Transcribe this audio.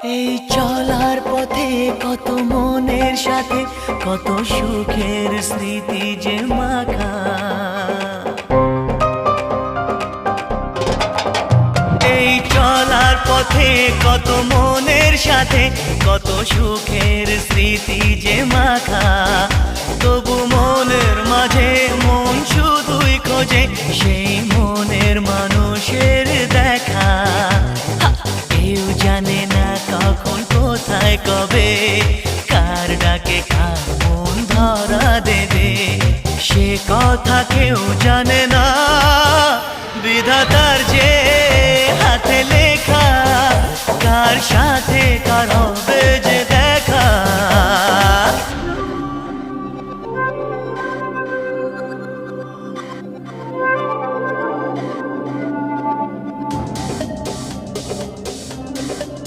এই চলার পথে কত মনের সাথে কত সুখের স্মৃতি যে মাখা। এই চলার পথে কত মনের সাথে কত সুখের স্মৃতি যে মাখা। তবু মনের মাঝে মন শুধুই খোঁজে সেই মনের মানুষের দেখা। কেউ জানে না কখন কোথায় কবে কার ডাকে কার মন ধরা দেবে, সে কথা কেউ জানে না। বিধাতার যে হাতে লেখা কার সাথে